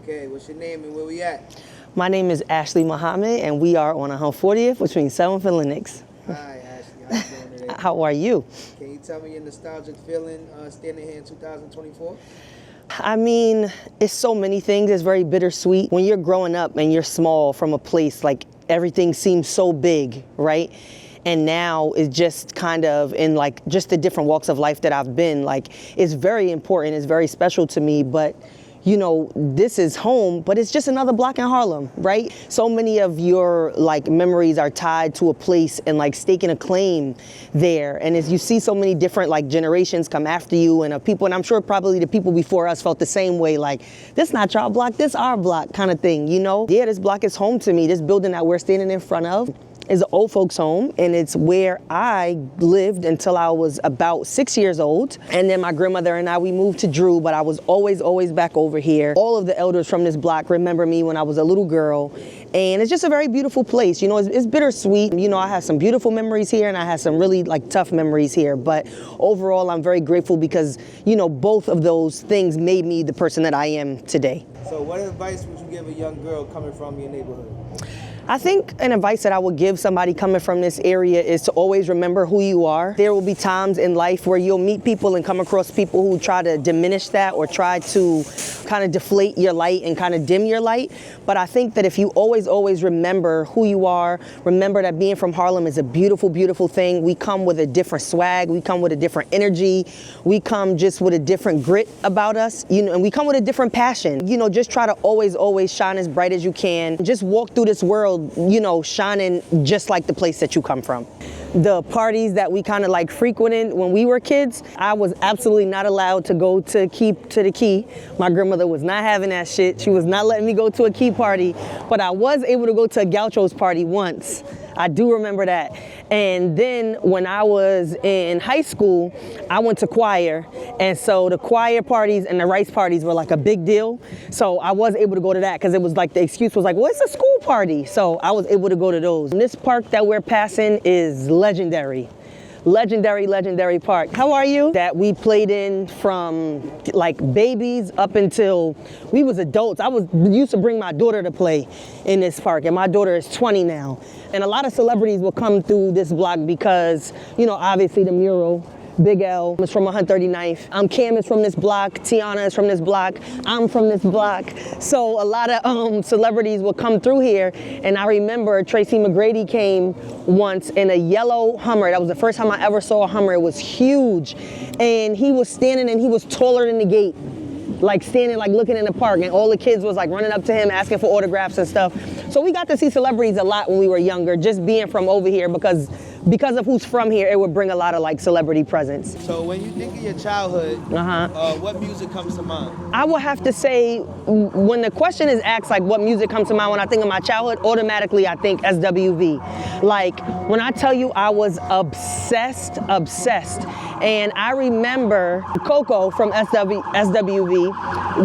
Okay, what's your name and where we at? My name is Ashley Muhammad, and we are on 140th between 7th and Lenox. Hi, Ashley. How you doing today? How are you? Can you tell me your nostalgic feeling standing here in 2024? I mean, it's so many things. It's very bittersweet. When you're growing up and you're small from a place, like everything seems so big, right? And now it's just kind of in like just the different walks of life that I've been, like it's very important, it's very special to me, but you know, this is home, but it's just another block in Harlem, right? So many of your like memories are tied to a place and like staking a claim there. And as you see so many different like generations come after you and people, and I'm sure probably the people before us felt the same way, like, this not your block, this our block kind of thing, you know? Yeah, this block is home to me. This building that we're standing in front of is an old folks home, and it's where I lived until I was about 6 years old. And then my grandmother and I, we moved to Drew, but I was always back over here. All of the elders from this block remember me when I was a little girl, and it's just a very beautiful place. You know, it's bittersweet. You know, I have some beautiful memories here, and I have some really like tough memories here, but overall, I'm very grateful because, you know, both of those things made me the person that I am today. So what advice would you give a young girl coming from your neighborhood? I think an advice that I would give somebody coming from this area is to always remember who you are. There will be times in life where you'll meet people and come across people who try to diminish that or try to kind of deflate your light and kind of dim your light. But I think that if you always remember who you are, remember that being from Harlem is a beautiful, beautiful thing. We come with a different swag. We come with a different energy. We come just with a different grit about us, you know, and we come with a different passion. You know, just try to always shine as bright as you can. Just walk through this world, you know, shining just like the place that you come from. The parties that we kind of like frequented when we were kids, I was absolutely not allowed to go to the key. My grandmother was not having that shit. She was not letting me go to a key party, but I was able to go to a Gaucho's party once. I do remember that. And then when I was in high school, I went to choir. And so the choir parties and the rice parties were like a big deal. So I was able to go to that because it was like the excuse was like, well, it's a school party. So I was able to go to those. And this park that we're passing is legendary. Legendary park. How are you? That we played in from like babies up until we was adults. I used to bring my daughter to play in this park, and my daughter is 20 now. And a lot of celebrities will come through this block because, you know, obviously the mural. Big L is from 139th. Cam is from this block. Tiana is from this block. I'm from this block. So a lot of celebrities will come through here. And I remember Tracy McGrady came once in a yellow Hummer. That was the first time I ever saw a Hummer. It was huge. And he was standing and he was taller than the gate. Like standing, like looking in the park, and all the kids was like running up to him asking for autographs and stuff. So we got to see celebrities a lot when we were younger, just being from over here because of who's from here, it would bring a lot of like celebrity presence. So when you think of your childhood, what music comes to mind? I would have to say, when the question is asked like what music comes to mind when I think of my childhood, automatically I think SWV. Like when I tell you I was obsessed. And I remember Coco from SWV.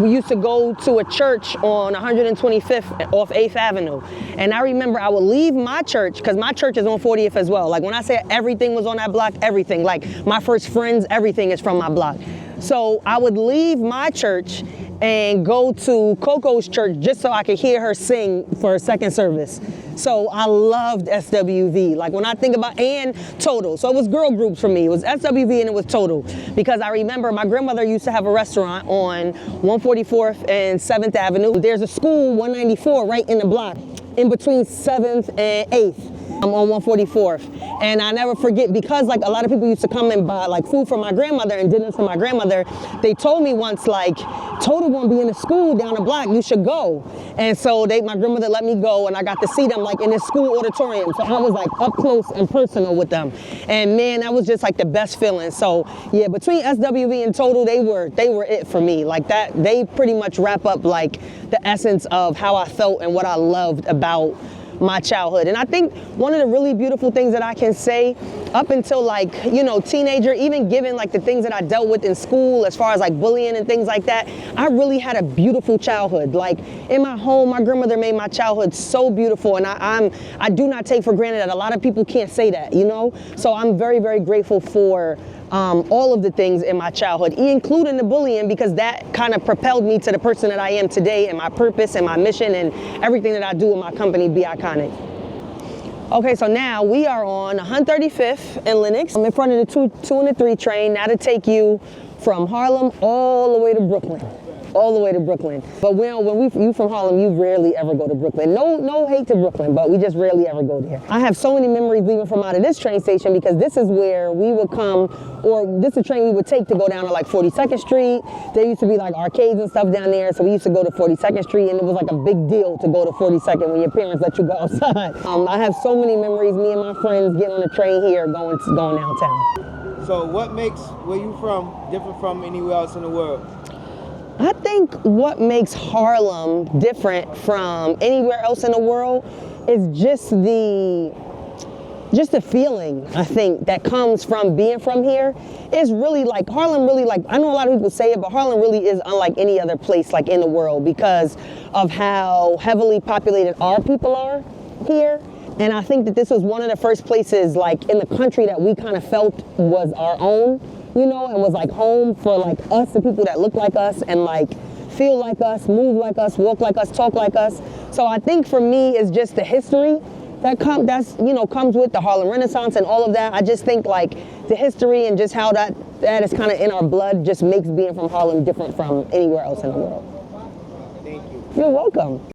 We used to go to a church on 125th off 8th Avenue. And I remember I would leave my church, because my church is on 40th as well. Like when I say everything was on that block, everything. Like my first friends, everything is from my block. So I would leave my church and go to Coco's church just so I could hear her sing for her second service. So I loved SWV. Like when I think about, and Total. So it was girl groups for me. It was SWV and it was Total. Because I remember my grandmother used to have a restaurant on 144th and 7th Avenue. There's a school, 194, right in the block, in between 7th and 8th. I'm on 144th. And I never forget, because like a lot of people used to come and buy like food for my grandmother and dinners for my grandmother. They told me once, like, Total gonna be in the school down the block, you should go. And so my grandmother let me go, and I got to see them like in this school auditorium. So I was like up close and personal with them. And man, that was just like the best feeling. So yeah, between SWV and Total, they were it for me. Like that, they pretty much wrap up like the essence of how I felt and what I loved about my childhood. And I think one of the really beautiful things that I can say up until like, you know, teenager, even given like the things that I dealt with in school as far as like bullying and things like that, I really had a beautiful childhood. Like in my home, my grandmother made my childhood so beautiful, and I do not take for granted that a lot of people can't say that, you know? So I'm very, very grateful for all of the things in my childhood, including the bullying, because that kind of propelled me to the person that I am today, and my purpose and my mission and everything that I do in my company, BeEyeConic. Okay, so now we are on 135th and Lenox. I'm in front of the 2 and the 3 train, now to take you from Harlem all the way to Brooklyn. All the way to Brooklyn. But you from Harlem, you rarely ever go to Brooklyn. No hate to Brooklyn, but we just rarely ever go there. I have so many memories leaving from out of this train station, because this is where we would come, or this is a train we would take to go down to like 42nd Street. There used to be like arcades and stuff down there, so we used to go to 42nd Street, and it was like a big deal to go to 42nd when your parents let you go outside. I have so many memories, me and my friends getting on the train here, going downtown. So what makes where you from different from anywhere else in the world? I think what makes Harlem different from anywhere else in the world is just the feeling, I think, that comes from being from here. Is really like, Harlem really, like, I know a lot of people say it, but Harlem really is unlike any other place like in the world because of how heavily populated our people are here. And I think that this was one of the first places like in the country that we kind of felt was our own, you know, and was like home for like us, the people that look like us and like feel like us, move like us, walk like us, talk like us. So I think for me it's just the history that comes with the Harlem Renaissance and all of that. I just think like the history and just how that is kind of in our blood just makes being from Harlem different from anywhere else in the world. Thank you. You're welcome.